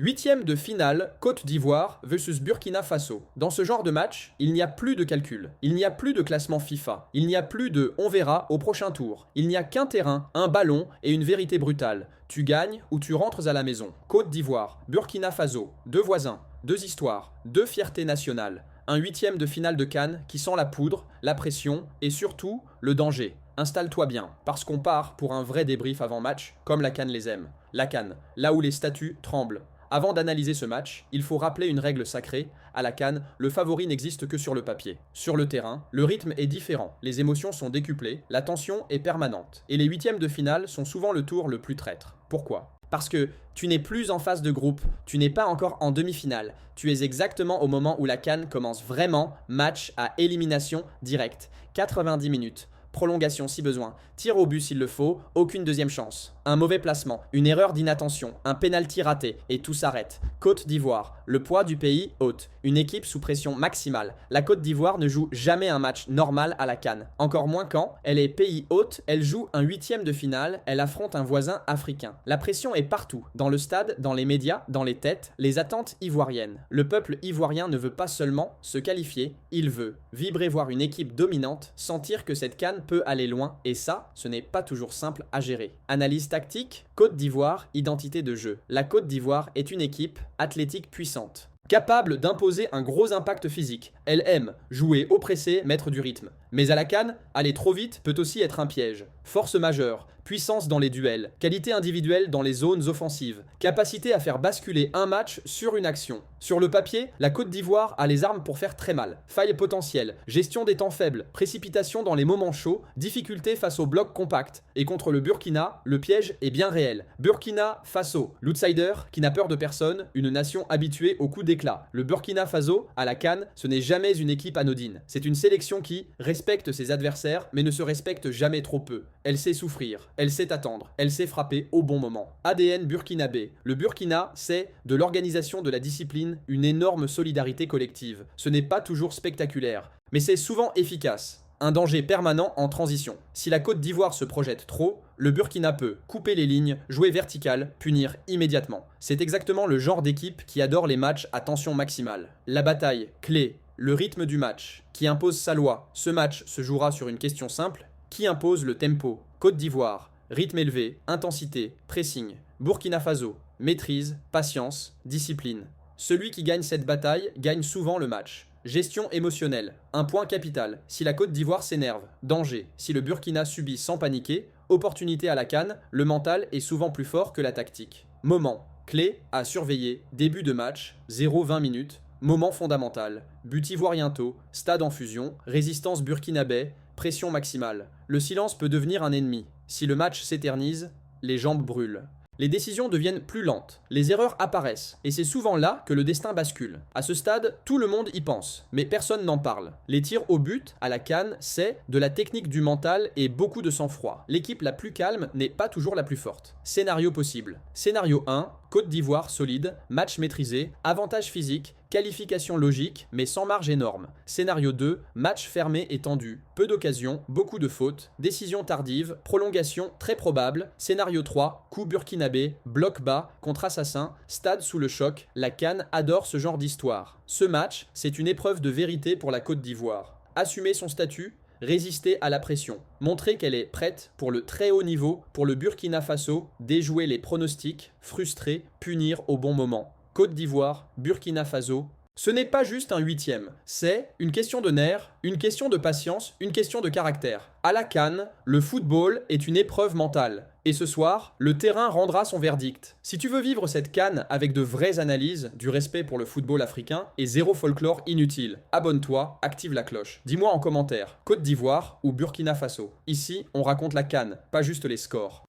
Huitième de finale, Côte d'Ivoire versus Burkina Faso. Dans ce genre de match, il n'y a plus de calcul, il n'y a plus de classement FIFA, il n'y a plus de on verra au prochain tour. Il n'y a qu'un terrain, un ballon et une vérité brutale. Tu gagnes ou tu rentres à la maison. Côte d'Ivoire, Burkina Faso, deux voisins, deux histoires, deux fiertés nationales. Un huitième de finale de CAN qui sent la poudre, la pression et surtout le danger. Installe-toi bien, parce qu'on part pour un vrai débrief avant match, comme la CAN les aime. La CAN, là où les statues tremblent. Avant d'analyser ce match, il faut rappeler une règle sacrée. À la CAN, le favori n'existe que sur le papier. Sur le terrain, le rythme est différent, les émotions sont décuplées, la tension est permanente. Et les huitièmes de finale sont souvent le tour le plus traître. Pourquoi ? Parce que tu n'es plus en phase de groupe, tu n'es pas encore en demi-finale. Tu es exactement au moment où la CAN commence vraiment, match à élimination directe. 90 minutes. Prolongation si besoin, tir au but s'il le faut, aucune deuxième chance. Un mauvais placement, une erreur d'inattention, un pénalty raté, et tout s'arrête. Côte d'Ivoire, le poids du pays haute, une équipe sous pression maximale. La Côte d'Ivoire ne joue jamais un match normal à la CAN. Encore moins quand elle est pays hôte, elle joue un huitième de finale, elle affronte un voisin africain. La pression est partout, dans le stade, dans les médias, dans les têtes, les attentes ivoiriennes. Le peuple ivoirien ne veut pas seulement se qualifier, il veut vibrer voir une équipe dominante, sentir que cette CAN peut aller loin, et ça, ce n'est pas toujours simple à gérer. Analyse tactique, Côte d'Ivoire, identité de jeu. La Côte d'Ivoire est une équipe athlétique puissante. Capable d'imposer un gros impact physique. Elle aime jouer au pressé, mettre du rythme. Mais à la CAN, aller trop vite peut aussi être un piège. Force majeure, puissance dans les duels, qualité individuelle dans les zones offensives, capacité à faire basculer un match sur une action. Sur le papier, la Côte d'Ivoire a les armes pour faire très mal. Failles potentielles, gestion des temps faibles, précipitation dans les moments chauds, difficulté face au bloc compact. Et contre le Burkina, le piège est bien réel. Burkina Faso, l'outsider qui n'a peur de personne, une nation habituée aux coups d'éclat. Le Burkina Faso, à la CAN, ce n'est jamais une équipe anodine. C'est une sélection qui respecte ses adversaires, mais ne se respecte jamais trop peu. Elle sait souffrir, elle sait attendre, elle sait frapper au bon moment. ADN burkinabé. Le Burkina, c'est de l'organisation de la discipline, une énorme solidarité collective. Ce n'est pas toujours spectaculaire, mais c'est souvent efficace. Un danger permanent en transition. Si la Côte d'Ivoire se projette trop, le Burkina peut couper les lignes, jouer vertical, punir immédiatement. C'est exactement le genre d'équipe qui adore les matchs à tension maximale. La bataille, clé, le rythme du match, qui impose sa loi. Ce match se jouera sur une question simple, qui impose le tempo? Côte d'Ivoire, rythme élevé, intensité, pressing. Burkina Faso, maîtrise, patience, discipline. Celui qui gagne cette bataille gagne souvent le match. Gestion émotionnelle, un point capital. Si la Côte d'Ivoire s'énerve, danger. Si le Burkina subit sans paniquer, opportunité à la CAN, le mental est souvent plus fort que la tactique. Moment, clé à surveiller, début de match, 0-20 minutes. Moment fondamental, but ivoirien tôt, stade en fusion, résistance burkinabé, pression maximale. Le silence peut devenir un ennemi. Si le match s'éternise, les jambes brûlent. Les décisions deviennent plus lentes, les erreurs apparaissent, et c'est souvent là que le destin bascule. À ce stade, tout le monde y pense, mais personne n'en parle. Les tirs au but, à la CAN, c'est de la technique du mental et beaucoup de sang-froid. L'équipe la plus calme n'est pas toujours la plus forte. Scénario possible. Scénario 1, Côte d'Ivoire solide, match maîtrisé, avantage physique, qualification logique, mais sans marge énorme. Scénario 2, match fermé et tendu, peu d'occasions, beaucoup de fautes, décision tardive, prolongation très probable. Scénario 3, coup burkinabé, bloc bas, contre assassin, stade sous le choc. La CAN adore ce genre d'histoire. Ce match, c'est une épreuve de vérité pour la Côte d'Ivoire. Assumer son statut, résister à la pression, montrer qu'elle est prête pour le très haut niveau, pour le Burkina Faso, déjouer les pronostics, frustrer, punir au bon moment. Côte d'Ivoire, Burkina Faso. Ce n'est pas juste un huitième, c'est une question de nerfs, une question de patience, une question de caractère. À la CAN, le football est une épreuve mentale. Et ce soir, le terrain rendra son verdict. Si tu veux vivre cette CAN avec de vraies analyses, du respect pour le football africain et zéro folklore inutile, abonne-toi, active la cloche. Dis-moi en commentaire, Côte d'Ivoire ou Burkina Faso. Ici, on raconte la CAN, pas juste les scores.